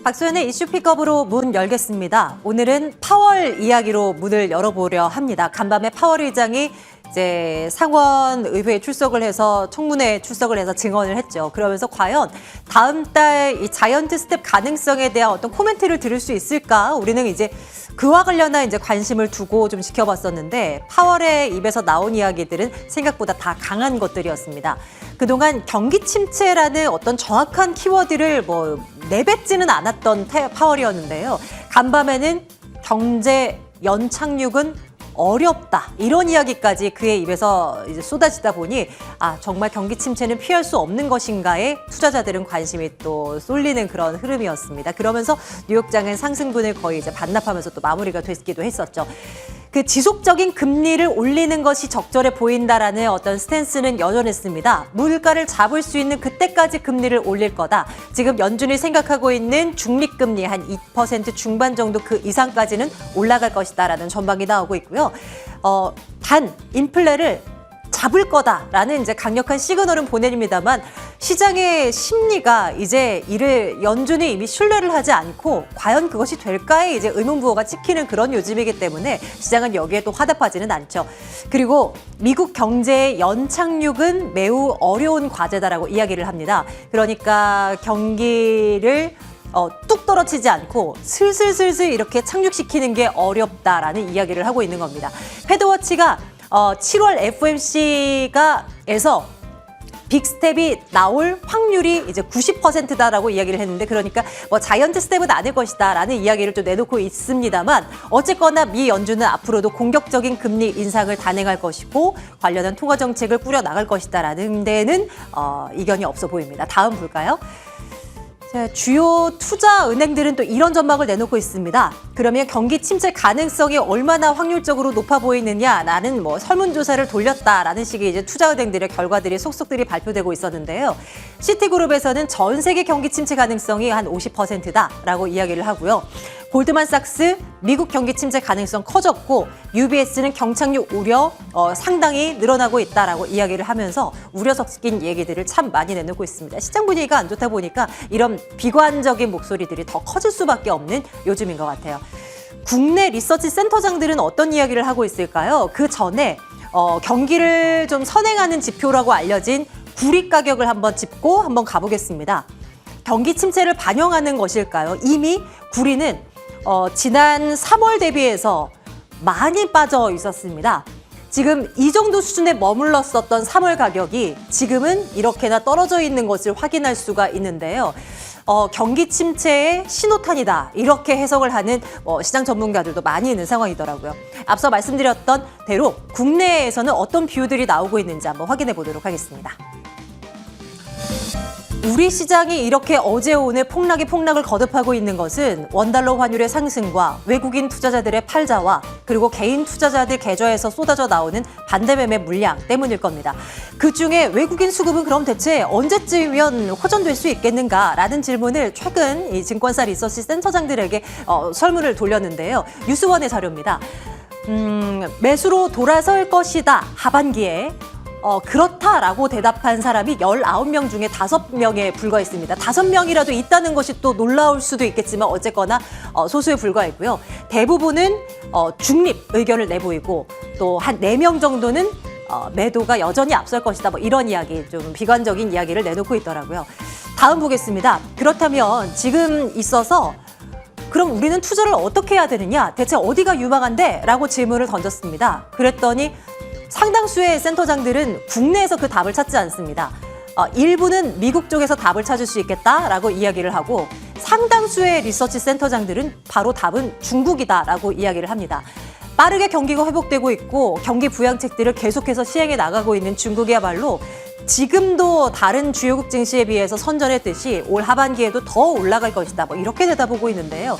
박소연의 이슈 픽업으로 문 열겠습니다. 오늘은 파월 이야기로 문을 열어보려 합니다. 간밤에 파월 의장이 이제 상원의회에 출석을 해서 청문회에 출석을 해서 증언을 했죠. 그러면서 과연 다음 달 이 자이언트 스텝 가능성에 대한 어떤 코멘트를 들을 수 있을까? 우리는 이제 그와 관련한 이제 관심을 두고 좀 지켜봤었는데 파월의 입에서 나온 이야기들은 생각보다 다 강한 것들이었습니다. 그동안 경기 침체라는 어떤 정확한 키워드를 내뱉지는 않았던 파월이었는데요. 간밤에는 경제 연착륙은 어렵다 이런 이야기까지 그의 입에서 이제 쏟아지다 보니 정말 경기 침체는 피할 수 없는 것인가에 투자자들은 관심이 또 쏠리는 그런 흐름이었습니다. 그러면서 뉴욕장은 상승분을 거의 이제 반납하면서 또 마무리가 됐기도 했었죠. 그 지속적인 금리를 올리는 것이 적절해 보인다라는 어떤 스탠스는 여전했습니다. 물가를 잡을 수 있는 그때까지 금리를 올릴 거다. 지금 연준이 생각하고 있는 중립금리 한 2% 중반 정도 그 이상까지는 올라갈 것이다라는 전망이 나오고 있고요. 단 인플레를 잡을 거다라는 이제 강력한 시그널은 보냅니다만 시장의 심리가 이제 이를 연준이 이미 신뢰를 하지 않고 과연 그것이 될까에 이제 의문부호가 찍히는 그런 요즘이기 때문에 시장은 여기에 또 화답하지는 않죠. 그리고 미국 경제의 연착륙은 매우 어려운 과제다라고 이야기를 합니다. 그러니까 경기를 뚝 떨어지지 않고 슬슬슬슬 이렇게 착륙시키는 게 어렵다라는 이야기를 하고 있는 겁니다. 패드워치가 7월 FOMC에서 빅스텝이 나올 확률이 이제 90%다라고 이야기를 했는데 그러니까 자이언트 스텝은 아닐 것이다라는 이야기를 또 내놓고 있습니다만 어쨌거나 미 연준은 앞으로도 공격적인 금리 인상을 단행할 것이고 관련한 통화 정책을 꾸려 나갈 것이다라는 데는 이견이 없어 보입니다. 다음 볼까요? 자, 주요 투자 은행들은 또 이런 전망을 내놓고 있습니다. 그러면 경기 침체 가능성이 얼마나 확률적으로 높아 보이느냐라는 설문조사를 돌렸다라는 식의 이제 투자 은행들의 결과들이 속속들이 발표되고 있었는데요. 시티그룹에서는 전 세계 경기 침체 가능성이 한 50%다라고 이야기를 하고요. 골드만삭스 미국 경기 침체 가능성 커졌고 UBS는 경착륙 우려 상당히 늘어나고 있다라고 이야기를 하면서 우려 섞인 얘기들을 참 많이 내놓고 있습니다. 시장 분위기가 안 좋다 보니까 이런 비관적인 목소리들이 더 커질 수밖에 없는 요즘인 것 같아요. 국내 리서치 센터장들은 어떤 이야기를 하고 있을까요? 그 전에 경기를 좀 선행하는 지표라고 알려진 구리 가격을 한번 짚고 한번 가보겠습니다. 경기 침체를 반영하는 것일까요? 이미 구리는 지난 3월 대비해서 많이 빠져 있었습니다. 지금 이 정도 수준에 머물렀었던 3월 가격이 지금은 이렇게나 떨어져 있는 것을 확인할 수가 있는데요. 경기 침체의 신호탄이다 이렇게 해석을 하는 시장 전문가들도 많이 있는 상황이더라고요. 앞서 말씀드렸던 대로 국내에서는 어떤 비유들이 나오고 있는지 한번 확인해 보도록 하겠습니다. 우리 시장이 이렇게 어제 오늘 폭락을 거듭하고 있는 것은 원달러 환율의 상승과 외국인 투자자들의 팔자와 그리고 개인 투자자들 계좌에서 쏟아져 나오는 반대매매 물량 때문일 겁니다. 그중에 외국인 수급은 그럼 대체 언제쯤이면 호전될 수 있겠는가라는 질문을 최근 이 증권사 리서치 센터장들에게 설문을 돌렸는데요. 뉴스원의 자료입니다. 매수로 돌아설 것이다 하반기에 그렇다라고 대답한 사람이 19명 중에 5명에 불과했습니다. 5명이라도 있다는 것이 또 놀라울 수도 있겠지만 어쨌거나 소수에 불과했고요. 대부분은 중립 의견을 내보이고 또 한 4명 정도는 매도가 여전히 앞설 것이다. 이런 이야기, 좀 비관적인 이야기를 내놓고 있더라고요. 다음 보겠습니다. 그렇다면 지금 있어서 그럼 우리는 투자를 어떻게 해야 되느냐? 대체 어디가 유망한데? 라고 질문을 던졌습니다. 그랬더니 상당수의 센터장들은 국내에서 그 답을 찾지 않습니다. 일부는 미국 쪽에서 답을 찾을 수 있겠다라고 이야기를 하고 상당수의 리서치 센터장들은 바로 답은 중국이다라고 이야기를 합니다. 빠르게 경기가 회복되고 있고 경기 부양책들을 계속해서 시행해 나가고 있는 중국이야말로 지금도 다른 주요국 증시에 비해서 선전했듯이 올 하반기에도 더 올라갈 것이다. 이렇게 내다보고 있는데요.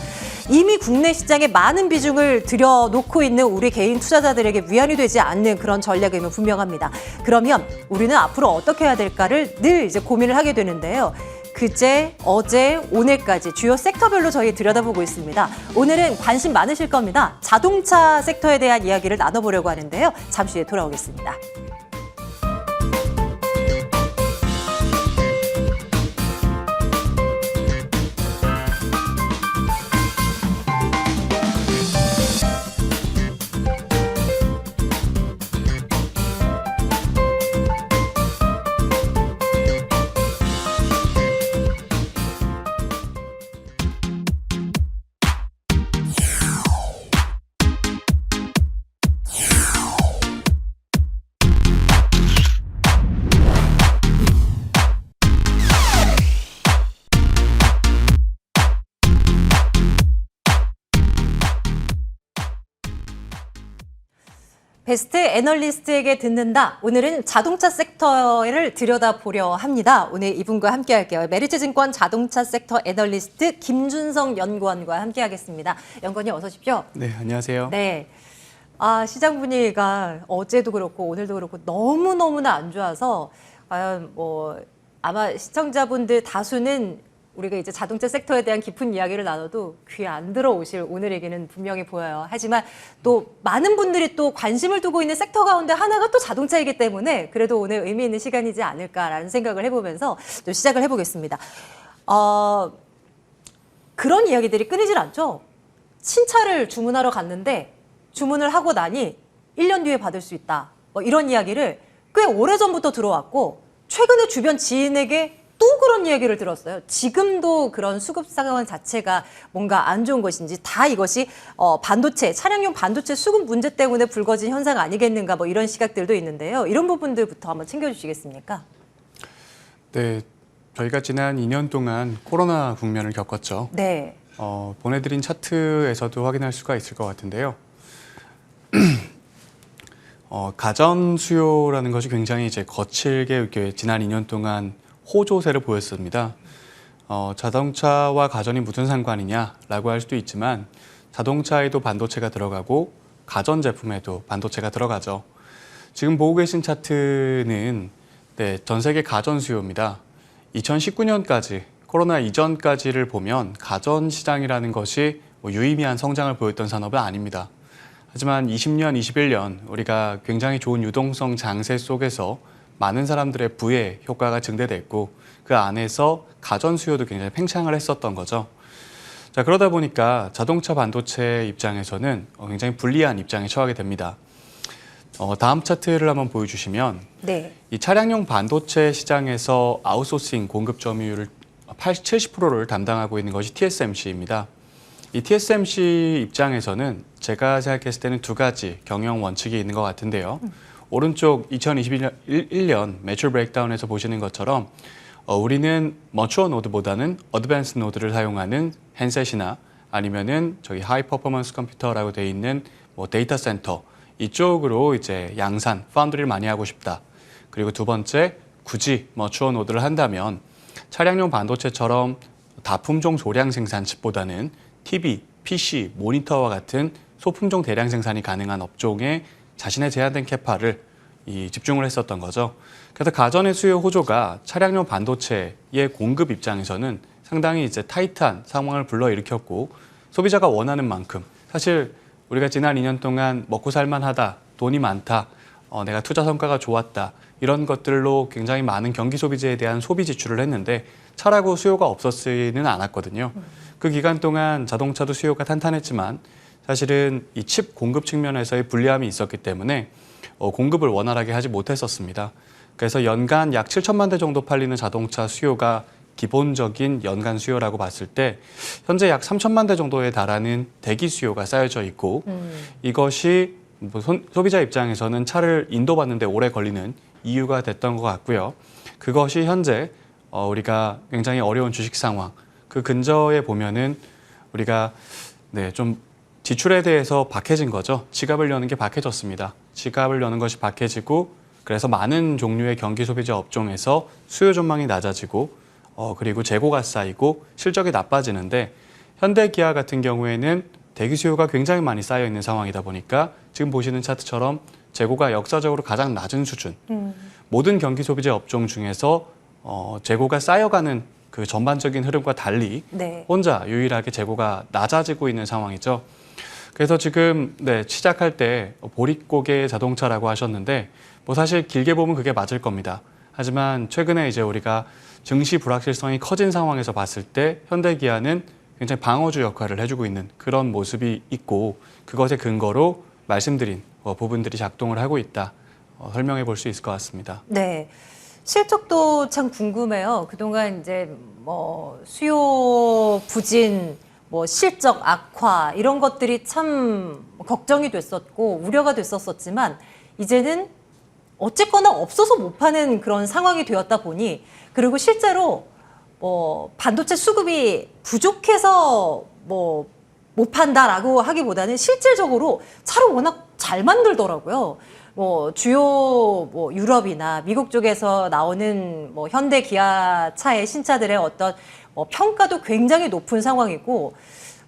이미 국내 시장에 많은 비중을 들여놓고 있는 우리 개인 투자자들에게 위안이 되지 않는 그런 전략임은 분명합니다. 그러면 우리는 앞으로 어떻게 해야 될까를 늘 이제 고민을 하게 되는데요. 그제, 어제, 오늘까지 주요 섹터별로 저희 들여다보고 있습니다. 오늘은 관심 많으실 겁니다. 자동차 섹터에 대한 이야기를 나눠보려고 하는데요. 잠시 후에 돌아오겠습니다. 베스트 애널리스트에게 듣는다. 오늘은 자동차 섹터를 들여다보려 합니다. 오늘 이분과 함께 할게요. 메리츠증권 자동차 섹터 애널리스트 김준성 연구원과 함께 하겠습니다. 연구원님 어서 오십시오. 네, 안녕하세요. 네. 시장 분위기가 어제도 그렇고 오늘도 그렇고 너무너무나 안 좋아서 아마 시청자분들 다수는 우리가 이제 자동차 섹터에 대한 깊은 이야기를 나눠도 귀에 안 들어오실 오늘에게는 분명히 보여요. 하지만 또 많은 분들이 또 관심을 두고 있는 섹터 가운데 하나가 또 자동차이기 때문에 그래도 오늘 의미 있는 시간이지 않을까라는 생각을 해보면서 또 시작을 해보겠습니다. 그런 이야기들이 끊이질 않죠. 신차를 주문하러 갔는데 주문을 하고 나니 1년 뒤에 받을 수 있다. 이런 이야기를 꽤 오래전부터 들어왔고 최근에 주변 지인에게 또 그런 얘기를 들었어요. 지금도 그런 수급 상황 자체가 뭔가 안 좋은 것인지 다 이것이 반도체, 차량용 반도체 수급 문제 때문에 불거진 현상 아니겠는가 이런 시각들도 있는데요. 이런 부분들부터 한번 챙겨주시겠습니까? 네, 저희가 지난 2년 동안 코로나 국면을 겪었죠. 네. 보내드린 차트에서도 확인할 수가 있을 것 같은데요. 가전 수요라는 것이 굉장히 이제 거칠게 이렇게 지난 2년 동안 호조세를 보였습니다. 자동차와 가전이 무슨 상관이냐라고 할 수도 있지만 자동차에도 반도체가 들어가고 가전 제품에도 반도체가 들어가죠. 지금 보고 계신 차트는 전 세계 가전 수요입니다. 2019년까지 코로나 이전까지를 보면 가전 시장이라는 것이 유의미한 성장을 보였던 산업은 아닙니다. 하지만 20년, 21년 우리가 굉장히 좋은 유동성 장세 속에서 많은 사람들의 부의 효과가 증대됐고 그 안에서 가전 수요도 굉장히 팽창을 했었던 거죠. 자, 그러다 보니까 자동차 반도체 입장에서는 굉장히 불리한 입장에 처하게 됩니다. 다음 차트를 한번 보여주시면 네. 이 차량용 반도체 시장에서 아웃소싱 공급 점유율을 70%를 담당하고 있는 것이 TSMC입니다. 이 TSMC 입장에서는 제가 생각했을 때는 두 가지 경영 원칙이 있는 것 같은데요. 오른쪽 2021년 매출 브레이크다운에서 보시는 것처럼 우리는 머추어 노드보다는 어드밴스 노드를 사용하는 핸셋이나 아니면은 저기 하이 퍼포먼스 컴퓨터라고 돼 있는 데이터 센터 이쪽으로 이제 양산, 파운드리를 많이 하고 싶다. 그리고 두 번째, 굳이 머추어 노드를 한다면 차량용 반도체처럼 다품종 소량 생산 칩보다는 TV, PC, 모니터와 같은 소품종 대량 생산이 가능한 업종에 자신의 제한된 캐파를 집중을 했었던 거죠. 그래서 가전의 수요 호조가 차량용 반도체의 공급 입장에서는 상당히 이제 타이트한 상황을 불러일으켰고 소비자가 원하는 만큼 사실 우리가 지난 2년 동안 먹고 살만하다, 돈이 많다, 내가 투자 성과가 좋았다 이런 것들로 굉장히 많은 경기 소비재에 대한 소비 지출을 했는데 차라고 수요가 없었지는 않았거든요. 그 기간 동안 자동차도 수요가 탄탄했지만 사실은 이 칩 공급 측면에서의 불리함이 있었기 때문에 공급을 원활하게 하지 못했었습니다. 그래서 연간 약 7천만 대 정도 팔리는 자동차 수요가 기본적인 연간 수요라고 봤을 때 현재 약 3천만 대 정도에 달하는 대기 수요가 쌓여져 있고 이것이 소비자 입장에서는 차를 인도받는 데 오래 걸리는 이유가 됐던 것 같고요. 그것이 현재 우리가 굉장히 어려운 주식 상황, 그 근저에 보면은 우리가 좀 지출에 대해서 박해진 거죠. 지갑을 여는 게 박해졌습니다. 지갑을 여는 것이 박해지고 그래서 많은 종류의 경기 소비자 업종에서 수요 전망이 낮아지고 그리고 재고가 쌓이고 실적이 나빠지는데 현대기아 같은 경우에는 대기 수요가 굉장히 많이 쌓여 있는 상황이다 보니까 지금 보시는 차트처럼 재고가 역사적으로 가장 낮은 수준. 모든 경기 소비자 업종 중에서 재고가 쌓여가는 그 전반적인 흐름과 달리 혼자 유일하게 재고가 낮아지고 있는 상황이죠. 그래서 지금 시작할 때 보릿고개 자동차라고 하셨는데 사실 길게 보면 그게 맞을 겁니다. 하지만 최근에 이제 우리가 증시 불확실성이 커진 상황에서 봤을 때 현대기아는 굉장히 방어주 역할을 해주고 있는 그런 모습이 있고 그것의 근거로 말씀드린 부분들이 작동을 하고 있다. 설명해 볼 수 있을 것 같습니다. 네. 실적도 참 궁금해요. 그동안 이제 수요 부진, 실적 악화 이런 것들이 참 걱정이 됐었고 우려가 됐었지만 이제는 어쨌거나 없어서 못 파는 그런 상황이 되었다 보니 그리고 실제로 반도체 수급이 부족해서 못 판다라고 하기보다는 실질적으로 차를 워낙 잘 만들더라고요. 뭐 주요 뭐 유럽이나 미국 쪽에서 나오는 뭐 현대 기아 차의 신차들의 어떤 뭐 평가도 굉장히 높은 상황이고,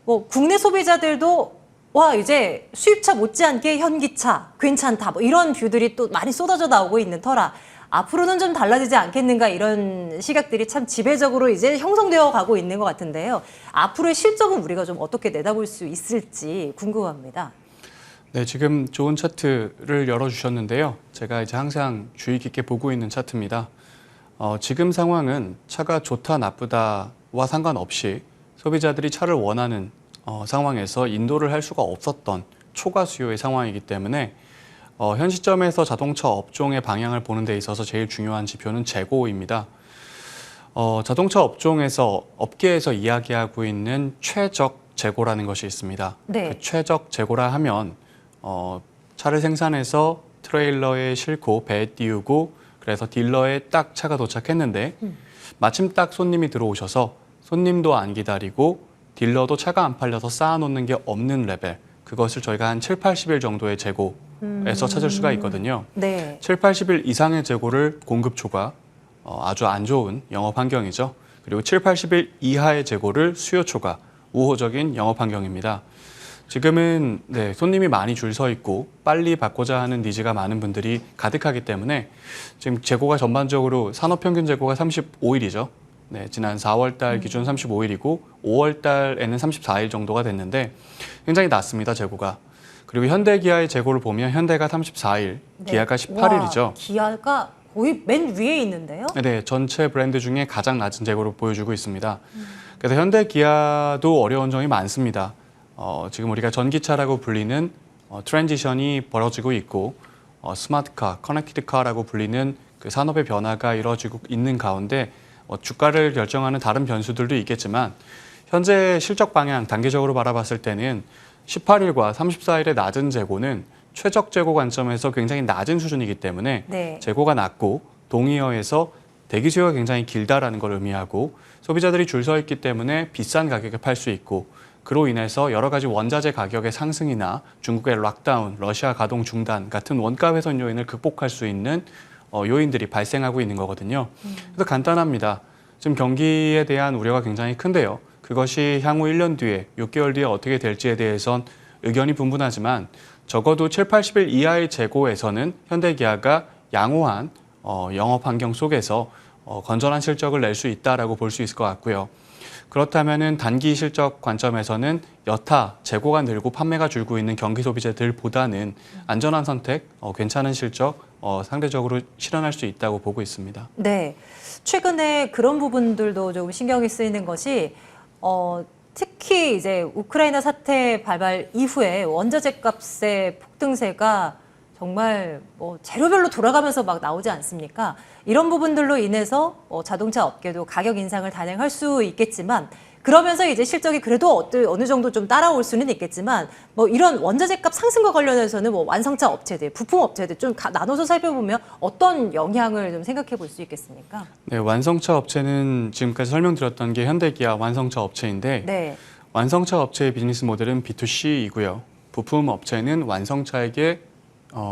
뭐 국내 소비자들도 와 이제 수입차 못지않게 현기차 괜찮다 뭐 이런 뷰들이 또 많이 쏟아져 나오고 있는 터라 앞으로는 좀 달라지지 않겠는가, 이런 시각들이 참 지배적으로 이제 형성되어 가고 있는 것 같은데요. 앞으로의 실적은 우리가 좀 어떻게 내다볼 수 있을지 궁금합니다. 네, 지금 좋은 차트를 열어주셨는데요. 제가 이제 항상 주의 깊게 보고 있는 차트입니다. 지금 상황은 차가 좋다 나쁘다와 상관없이 소비자들이 차를 원하는 상황에서 인도를 할 수가 없었던 초과 수요의 상황이기 때문에 현 시점에서 자동차 업종의 방향을 보는 데 있어서 제일 중요한 지표는 재고입니다. 자동차 업계에서 이야기하고 있는 최적 재고라는 것이 있습니다. 네. 그 최적 재고라 하면 차를 생산해서 트레일러에 싣고 배에 띄우고 그래서 딜러에 딱 차가 도착했는데 마침 딱 손님이 들어오셔서 손님도 안 기다리고 딜러도 차가 안 팔려서 쌓아놓는 게 없는 레벨, 그것을 저희가 한 7, 80일 정도의 재고에서 찾을 수가 있거든요. 네. 7, 80일 이상의 재고를 공급 초과, 아주 안 좋은 영업 환경이죠. 그리고 7, 80일 이하의 재고를 수요 초과, 우호적인 영업 환경입니다. 지금은 손님이 많이 줄 서 있고 빨리 받고자 하는 니즈가 많은 분들이 가득하기 때문에 지금 재고가 전반적으로 산업평균 재고가 35일이죠. 네, 지난 4월 달 기준 35일이고 5월 달에는 34일 정도가 됐는데 굉장히 낮습니다, 재고가. 그리고 현대기아의 재고를 보면 현대가 34일, 네. 기아가 18일이죠. 와, 기아가 거의 맨 위에 있는데요. 네, 전체 브랜드 중에 가장 낮은 재고를 보여주고 있습니다. 그래서 현대기아도 어려운 점이 많습니다. 지금 우리가 전기차라고 불리는 트랜지션이 벌어지고 있고 스마트카, 커넥티드카라고 불리는 그 산업의 변화가 이루어지고 있는 가운데 주가를 결정하는 다른 변수들도 있겠지만 현재 실적 방향 단기적으로 바라봤을 때는 18일과 34일의 낮은 재고는 최적 재고 관점에서 굉장히 낮은 수준이기 때문에 네. 재고가 낮고 동의어에서 대기 수요가 굉장히 길다라는 걸 의미하고 소비자들이 줄 서 있기 때문에 비싼 가격에 팔 수 있고 그로 인해서 여러 가지 원자재 가격의 상승이나 중국의 락다운, 러시아 가동 중단 같은 원가 훼손 요인을 극복할 수 있는 요인들이 발생하고 있는 거거든요. 그래서 간단합니다. 지금 경기에 대한 우려가 굉장히 큰데요. 그것이 향후 1년 뒤에, 6개월 뒤에 어떻게 될지에 대해선 의견이 분분하지만 적어도 7, 80일 이하의 재고에서는 현대기아가 양호한 영업 환경 속에서 건전한 실적을 낼 수 있다라고 볼 수 있을 것 같고요. 그렇다면은 단기 실적 관점에서는 여타 재고가 늘고 판매가 줄고 있는 경기 소비자들보다는 안전한 선택, 괜찮은 실적 상대적으로 실현할 수 있다고 보고 있습니다. 네, 최근에 그런 부분들도 조금 신경이 쓰이는 것이 특히 이제 우크라이나 사태 발발 이후에 원자재 값의 폭등세가 정말 뭐 재료별로 돌아가면서 막 나오지 않습니까? 이런 부분들로 인해서 자동차 업계도 가격 인상을 단행할 수 있겠지만 그러면서 이제 실적이 그래도 어느 정도 좀 따라올 수는 있겠지만 뭐 이런 원자재 값 상승과 관련해서는 뭐 완성차 업체들, 부품 업체들 좀 나눠서 살펴보면 어떤 영향을 좀 생각해 볼 수 있겠습니까? 네, 완성차 업체는 지금까지 설명드렸던 게 현대기아 완성차 업체인데 네. 완성차 업체의 비즈니스 모델은 B2C이고요. 부품 업체는 완성차에게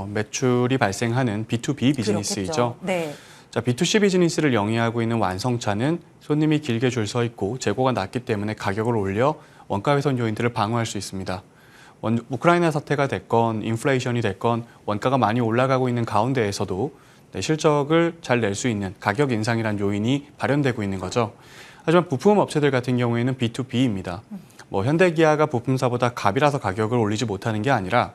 매출이 발생하는 B2B 비즈니스이죠. 그렇겠죠. 네. 자, B2C 비즈니스를 영위하고 있는 완성차는 손님이 길게 줄 서 있고 재고가 낮기 때문에 가격을 올려 원가 훼손 요인들을 방어할 수 있습니다. 우크라이나 사태가 됐건 인플레이션이 됐건 원가가 많이 올라가고 있는 가운데에서도 실적을 잘 낼 수 있는 가격 인상이란 요인이 발현되고 있는 거죠. 하지만 부품 업체들 같은 경우에는 B2B입니다. 뭐 현대기아가 부품사보다 갑이라서 가격을 올리지 못하는 게 아니라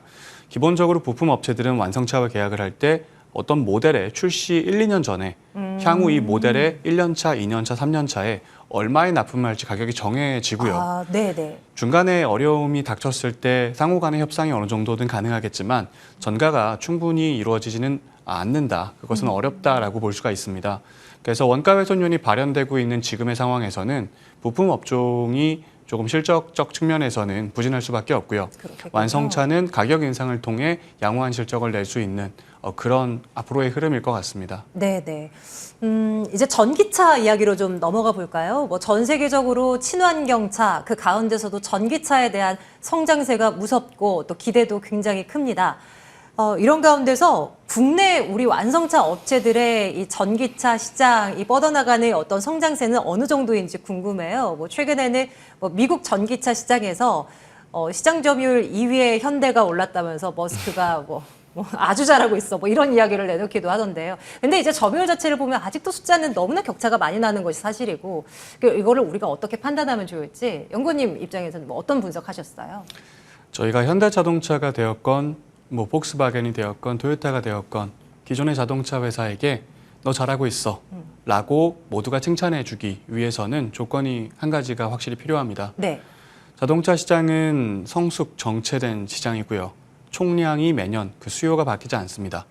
기본적으로 부품 업체들은 완성차와 계약을 할 때 어떤 모델의 출시 1, 2년 전에 향후 이 모델의 1년차, 2년차, 3년차에 얼마에 납품을 할지 가격이 정해지고요. 아, 네네. 중간에 어려움이 닥쳤을 때 상호 간의 협상이 어느 정도든 가능하겠지만 전가가 충분히 이루어지지는 않는다. 그것은 어렵다라고 볼 수가 있습니다. 그래서 원가 훼손율이 발현되고 있는 지금의 상황에서는 부품 업종이 조금 실적적 측면에서는 부진할 수밖에 없고요. 그렇겠군요. 완성차는 가격 인상을 통해 양호한 실적을 낼 수 있는 그런 앞으로의 흐름일 것 같습니다. 네네. 이제 전기차 이야기로 좀 넘어가 볼까요? 뭐 전 세계적으로 친환경차, 그 가운데서도 전기차에 대한 성장세가 무섭고 또 기대도 굉장히 큽니다. 이런 가운데서 국내 우리 완성차 업체들의 이 전기차 시장, 이 뻗어나가는 어떤 성장세는 어느 정도인지 궁금해요. 뭐 최근에는 뭐 미국 전기차 시장에서 시장 점유율 2위에 현대가 올랐다면서 머스크가 뭐 아주 잘하고 있어. 뭐 이런 이야기를 내놓기도 하던데요. 근데 이제 점유율 자체를 보면 아직도 숫자는 너무나 격차가 많이 나는 것이 사실이고, 이거를 우리가 어떻게 판단하면 좋을지 연구님 입장에서는 뭐 어떤 분석하셨어요? 저희가 현대자동차가 되었건 뭐 폭스바겐이 되었건 토요타가 되었건 기존의 자동차 회사에게 너 잘하고 있어 라고 모두가 칭찬해 주기 위해서는 조건이 한 가지가 확실히 필요합니다. 네. 자동차 시장은 성숙 정체된 시장이고요. 총량이 매년 그 수요가 바뀌지 않습니다.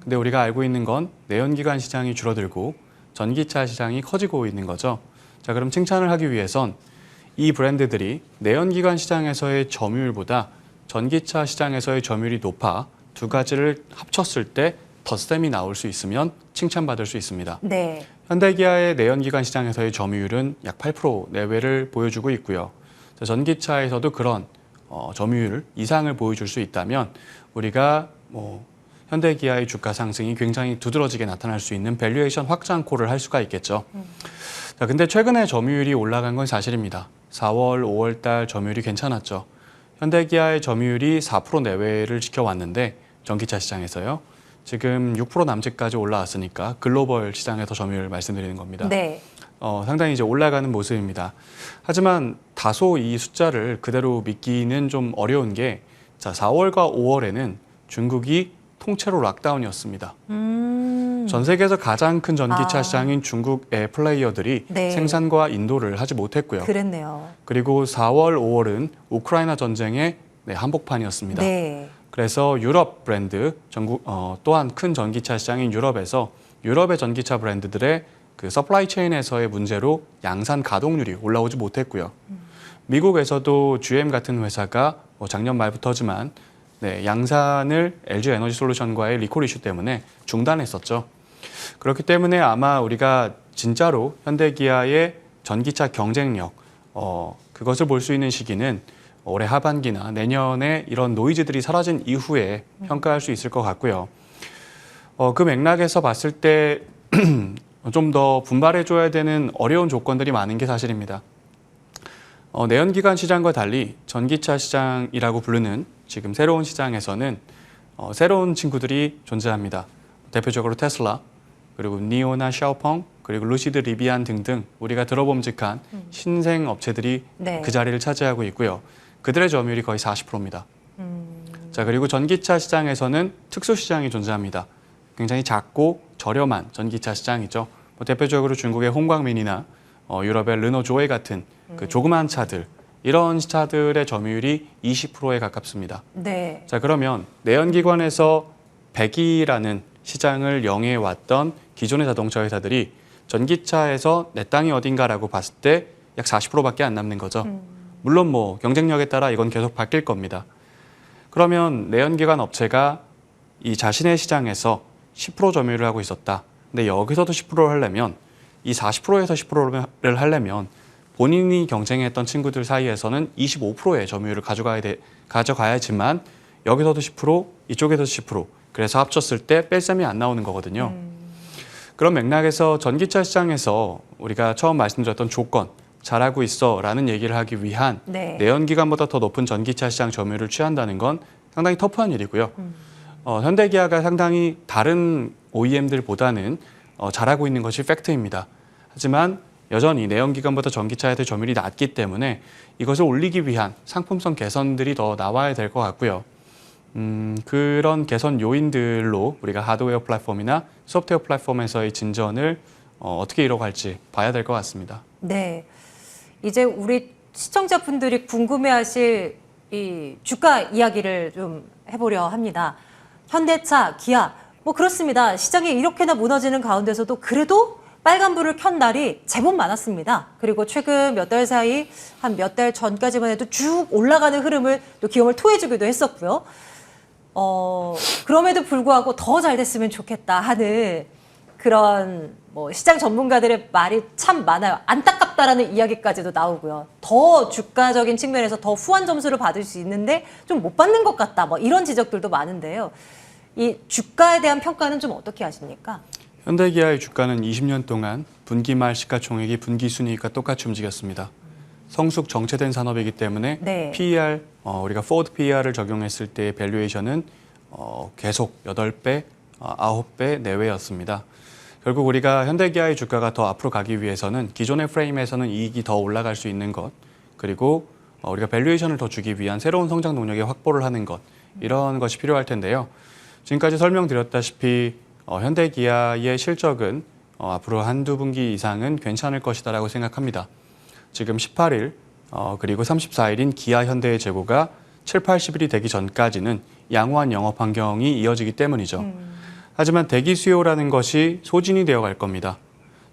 근데 우리가 알고 있는 건 내연기관 시장이 줄어들고 전기차 시장이 커지고 있는 거죠. 자, 그럼 칭찬을 하기 위해선 이 브랜드들이 내연기관 시장에서의 점유율보다 전기차 시장에서의 점유율이 높아 두 가지를 합쳤을 때 덧셈이 나올 수 있으면 칭찬받을 수 있습니다. 네. 현대기아의 내연기관 시장에서의 점유율은 약 8% 내외를 보여주고 있고요. 전기차에서도 그런 점유율 이상을 보여줄 수 있다면 우리가 뭐 현대기아의 주가 상승이 굉장히 두드러지게 나타날 수 있는 밸류에이션 확장콜을 할 수가 있겠죠. 자, 근데 최근에 점유율이 올라간 건 사실입니다. 4월, 5월 달 점유율이 괜찮았죠. 현대기아의 점유율이 4% 내외를 지켜왔는데 전기차 시장에서요. 지금 6% 남짓까지 올라왔으니까 글로벌 시장에서 점유율 말씀드리는 겁니다. 네. 상당히 이제 올라가는 모습입니다. 하지만 다소 이 숫자를 그대로 믿기는 좀 어려운 게, 자, 4월과 5월에는 중국이 통째로 락다운이었습니다. 전 세계에서 가장 큰 전기차 시장인 중국의 플레이어들이 네. 생산과 인도를 하지 못했고요. 그랬네요. 그리고 4월, 5월은 우크라이나 전쟁의 한복판이었습니다. 네. 그래서 유럽 브랜드, 또한 큰 전기차 시장인 유럽에서 유럽의 전기차 브랜드들의 그 서플라이 체인에서의 문제로 양산 가동률이 올라오지 못했고요. 미국에서도 GM 같은 회사가 작년 말부터지만 양산을 LG 에너지 솔루션과의 리콜 이슈 때문에 중단했었죠. 그렇기 때문에 아마 우리가 진짜로 현대기아의 전기차 경쟁력, 그것을 볼 수 있는 시기는 올해 하반기나 내년에 이런 노이즈들이 사라진 이후에 평가할 수 있을 것 같고요. 그 맥락에서 봤을 때 좀 더 분발해줘야 되는 어려운 조건들이 많은 게 사실입니다. 내연기관 시장과 달리 전기차 시장이라고 부르는 지금 새로운 시장에서는 새로운 친구들이 존재합니다. 대표적으로 테슬라, 그리고 니오나 샤오펑, 그리고 루시드 리비안 등등 우리가 들어봄직한 신생 업체들이 네. 그 자리를 차지하고 있고요. 그들의 점유율이 거의 40%입니다. 자, 그리고 전기차 시장에서는 특수 시장이 존재합니다. 굉장히 작고 저렴한 전기차 시장이죠. 대표적으로 중국의 홍광민이나 유럽의 르노 조에 같은 그 조그만 차들, 이런 차들의 점유율이 20%에 가깝습니다. 네. 자, 그러면 내연기관에서 100이라는 시장을 영위해왔던 기존의 자동차 회사들이 전기차에서 내 땅이 어딘가라고 봤을 때 약 40%밖에 안 남는 거죠. 물론 뭐 경쟁력에 따라 이건 계속 바뀔 겁니다. 그러면 내연기관 업체가 이 자신의 시장에서 10% 점유율을 하고 있었다. 근데 여기서도 10%를 하려면 이 40%에서 10%를 하려면 본인이 경쟁했던 친구들 사이에서는 25%의 점유율을 가져가야지만 여기서도 10%, 이쪽에서도 10%. 그래서 합쳤을 때 뺄셈이 안 나오는 거거든요. 그런 맥락에서 전기차 시장에서 우리가 처음 말씀드렸던 조건, 잘하고 있어 라는 얘기를 하기 위한 네. 내연기관보다 더 높은 전기차 시장 점유율을 취한다는 건 상당히 터프한 일이고요. 현대기아가 상당히 다른 OEM들보다는 잘하고 있는 것이 팩트입니다. 하지만 여전히 내연기관보다 전기차의 점유율이 낮기 때문에 이것을 올리기 위한 상품성 개선들이 더 나와야 될 것 같고요. 그런 개선 요인들로 우리가 하드웨어 플랫폼이나 소프트웨어 플랫폼에서의 진전을 어떻게 이뤄갈지 봐야 될 것 같습니다. 네. 이제 우리 시청자분들이 궁금해하실 이 주가 이야기를 좀 해보려 합니다. 현대차, 기아, 뭐 그렇습니다. 시장이 이렇게나 무너지는 가운데서도 그래도 빨간불을 켠 날이 제법 많았습니다. 그리고 최근 몇 달 사이 한 몇 달 전까지만 해도 쭉 올라가는 흐름을 또 기업을 토해주기도 했었고요. 그럼에도 불구하고 더 잘 됐으면 좋겠다 하는 그런 뭐 시장 전문가들의 말이 참 많아요. 안타깝다라는 이야기까지도 나오고요. 더 주가적인 측면에서 더 후한 점수를 받을 수 있는데 좀 못 받는 것 같다. 뭐 이런 지적들도 많은데요. 이 주가에 대한 평가는 좀 어떻게 하십니까? 현대기아의 주가는 20년 동안 분기 말 시가총액이 분기 순이익과 똑같이 움직였습니다. 성숙 정체된 산업이기 때문에 네. PER, 우리가 포워드 PER을 적용했을 때의 밸류에이션은 계속 8배, 9배 내외였습니다. 결국 우리가 현대기아의 주가가 더 앞으로 가기 위해서는 기존의 프레임에서는 이익이 더 올라갈 수 있는 것, 그리고 우리가 밸류에이션을 더 주기 위한 새로운 성장 동력의 확보를 하는 것, 이런 것이 필요할 텐데요. 지금까지 설명드렸다시피 현대기아의 실적은 앞으로 한두 분기 이상은 괜찮을 것이다라고 생각합니다. 지금 18일 그리고 34일인 기아 현대의 재고가 7, 80일이 되기 전까지는 양호한 영업 환경이 이어지기 때문이죠. 하지만 대기 수요라는 것이 소진이 되어 갈 겁니다.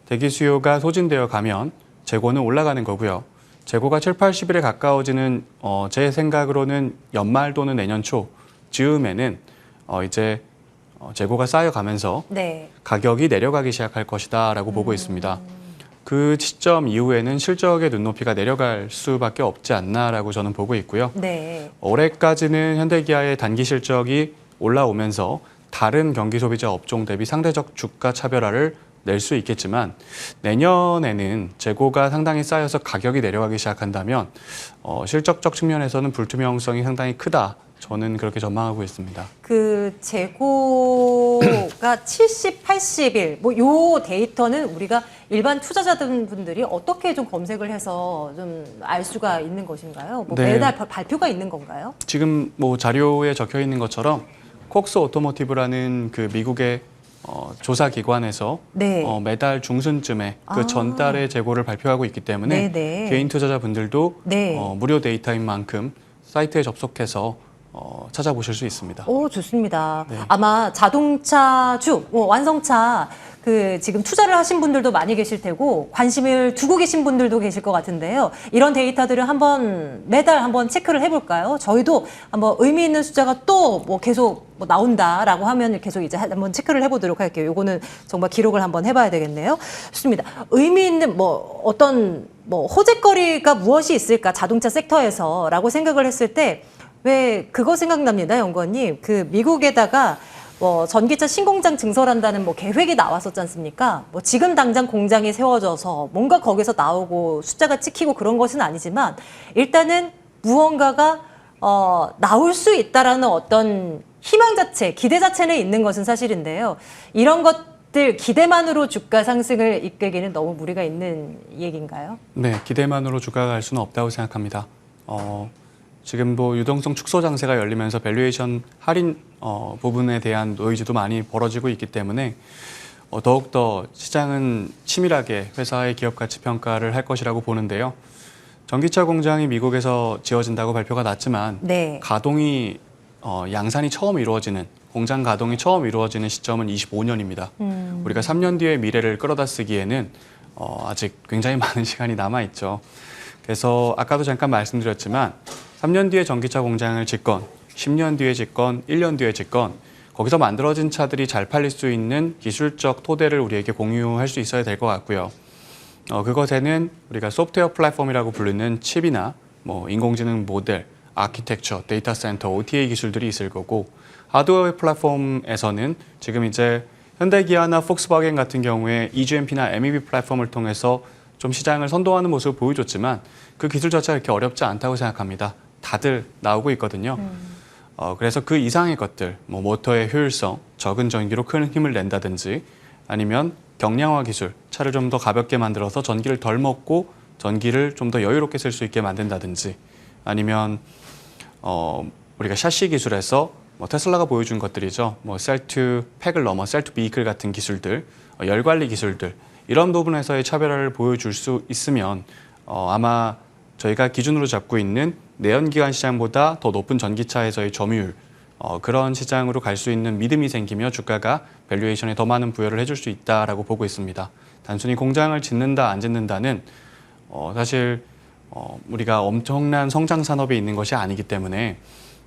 대기 수요가 소진되어 가면 재고는 올라가는 거고요. 재고가 7, 80일에 가까워지는 제 생각으로는 연말 또는 내년 초 즈음에는 이제 재고가 쌓여가면서 네. 가격이 내려가기 시작할 것이다라고 보고 있습니다. 그 시점 이후에는 실적의 눈높이가 내려갈 수밖에 없지 않나라고 저는 보고 있고요. 네. 올해까지는 현대기아의 단기 실적이 올라오면서 다른 경기 소비자 업종 대비 상대적 주가 차별화를 낼 수 있겠지만 내년에는 재고가 상당히 쌓여서 가격이 내려가기 시작한다면 실적적 측면에서는 불투명성이 상당히 크다. 저는 그렇게 전망하고 있습니다. 그 재고가 70, 80일 뭐 요 데이터는 우리가 일반 투자자분들이 어떻게 좀 검색을 해서 좀 알 수가 있는 것인가요? 뭐 네. 매달 발표가 있는 건가요? 지금 뭐 자료에 적혀 있는 것처럼 콕스 오토모티브라는 그 미국의 조사 기관에서 네. 매달 중순쯤에 그 아. 전달의 재고를 발표하고 있기 때문에 네네. 개인 투자자분들도 네. 무료 데이터인 만큼 사이트에 접속해서 찾아보실 수 있습니다. 오, 좋습니다. 네. 아마 자동차주, 완성차, 지금 투자를 하신 분들도 많이 계실 테고, 관심을 두고 계신 분들도 계실 것 같은데요. 이런 데이터들을 매달 한번 체크를 해볼까요? 저희도 한번 의미 있는 숫자가 또 뭐 계속 뭐 나온다라고 하면 계속 이제 한번 체크를 해보도록 할게요. 요거는 정말 기록을 한번 해봐야 되겠네요. 좋습니다. 의미 있는 어떤 호재거리가 무엇이 있을까? 자동차 섹터에서라고 생각을 했을 때, 왜 그거 생각납니다, 연구원님. 미국에다가 전기차 신공장 증설한다는 계획이 나왔었지 않습니까? 지금 당장 공장이 세워져서 뭔가 거기서 나오고 숫자가 찍히고 그런 것은 아니지만 일단은 무언가가 나올 수 있다라는 어떤 희망 자체, 기대 자체는 있는 것은 사실인데요. 이런 것들 기대만으로 주가 상승을 이끌기는 너무 무리가 있는 얘기인가요? 네, 기대만으로 주가가 갈 수는 없다고 생각합니다. 지금 유동성 축소 장세가 열리면서 밸류에이션 할인 부분에 대한 노이즈도 많이 벌어지고 있기 때문에 더욱더 시장은 치밀하게 회사의 기업 가치 평가를 할 것이라고 보는데요. 전기차 공장이 미국에서 지어진다고 발표가 났지만 네. 가동이 양산이 처음 이루어지는 공장 가동이 처음 이루어지는 시점은 25년입니다. 우리가 3년 뒤의 미래를 끌어다 쓰기에는 아직 굉장히 많은 시간이 남아 있죠. 그래서 아까도 잠깐 말씀드렸지만 3년 뒤에 전기차 공장을 짓건 10년 뒤에 짓건 1년 뒤에 짓건 거기서 만들어진 차들이 잘 팔릴 수 있는 기술적 토대를 우리에게 공유할 수 있어야 될 것 같고요. 그것에는 우리가 소프트웨어 플랫폼이라고 부르는 칩이나 인공지능 모델, 아키텍처, 데이터 센터, OTA 기술들이 있을 거고 하드웨어 플랫폼에서는 지금 이제 현대기아나 폭스바겐 같은 경우에 EGMP나 MEB 플랫폼을 통해서 좀 시장을 선도하는 모습을 보여줬지만 그 기술 자체가 그렇게 어렵지 않다고 생각합니다. 다들 나오고 있거든요. 그래서 그 이상의 것들, 모터의 효율성, 적은 전기로 큰 힘을 낸다든지 아니면 경량화 기술, 차를 좀 더 가볍게 만들어서 전기를 덜 먹고 전기를 좀 더 여유롭게 쓸 수 있게 만든다든지 아니면 우리가 샤시 기술에서 테슬라가 보여준 것들이죠. 셀투 팩을 넘어 셀투 비이클 같은 기술들, 열 관리 기술들 이런 부분에서의 차별화를 보여줄 수 있으면 아마 저희가 기준으로 잡고 있는 내연기관 시장보다 더 높은 전기차에서의 점유율 그런 시장으로 갈 수 있는 믿음이 생기며 주가가 밸류에이션에 더 많은 부여를 해줄 수 있다라고 보고 있습니다. 단순히 공장을 짓는다 안 짓는다는 사실 우리가 엄청난 성장 산업에 있는 것이 아니기 때문에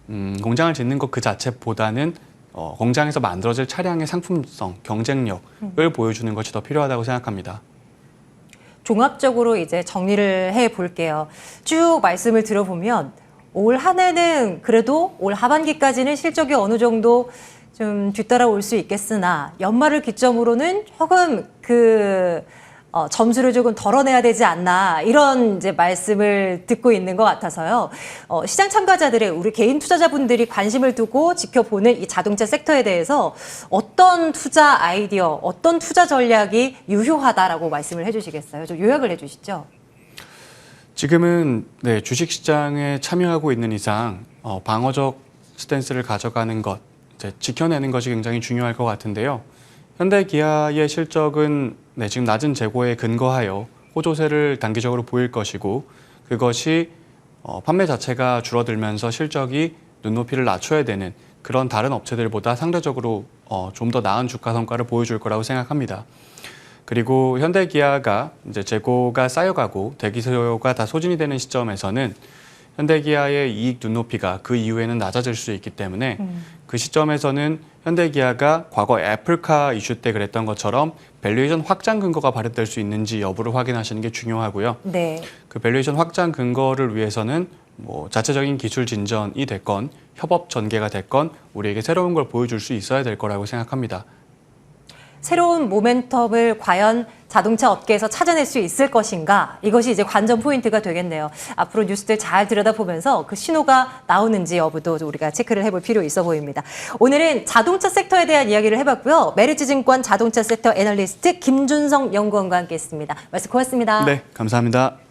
공장을 짓는 것 그 자체보다는 공장에서 만들어질 차량의 상품성, 경쟁력을 보여주는 것이 더 필요하다고 생각합니다. 종합적으로 이제 정리를 해 볼게요. 쭉 말씀을 들어보면 올 한 해는 그래도 올 하반기까지는 실적이 어느 정도 좀 뒤따라올 수 있겠으나 연말을 기점으로는 조금 점수를 조금 덜어내야 되지 않나 이런 이제 말씀을 듣고 있는 것 같아서요. 시장 참가자들의 우리 개인 투자자분들이 관심을 두고 지켜보는 이 자동차 섹터에 대해서 어떤 투자 아이디어, 어떤 투자 전략이 유효하다라고 말씀을 해주시겠어요? 좀 요약을 해주시죠. 지금은 네, 주식시장에 참여하고 있는 이상 방어적 스탠스를 가져가는 것, 이제 지켜내는 것이 굉장히 중요할 것 같은데요. 현대 기아의 실적은 네, 지금 낮은 재고에 근거하여 호조세를 단기적으로 보일 것이고 그것이 판매 자체가 줄어들면서 실적이 눈높이를 낮춰야 되는 그런 다른 업체들보다 상대적으로 좀 더 나은 주가 성과를 보여줄 거라고 생각합니다. 그리고 현대 기아가 이제 재고가 쌓여가고 대기 수요가 다 소진이 되는 시점에서는 현대 기아의 이익 눈높이가 그 이후에는 낮아질 수 있기 때문에 그 시점에서는 현대 기아가 과거 애플카 이슈 때 그랬던 것처럼 밸류에이션 확장 근거가 발휘될 수 있는지 여부를 확인하시는 게 중요하고요. 네. 그 밸류에이션 확장 근거를 위해서는 뭐 자체적인 기술 진전이 됐건 협업 전개가 됐건 우리에게 새로운 걸 보여줄 수 있어야 될 거라고 생각합니다. 새로운 모멘텀을 과연 자동차 업계에서 찾아낼 수 있을 것인가? 이것이 이제 관전 포인트가 되겠네요. 앞으로 뉴스들 잘 들여다보면서 그 신호가 나오는지 여부도 우리가 체크를 해볼 필요 있어 보입니다. 오늘은 자동차 섹터에 대한 이야기를 해봤고요. 메리츠증권 자동차 섹터 애널리스트 김준성 연구원과 함께했습니다. 말씀 고맙습니다. 네, 감사합니다.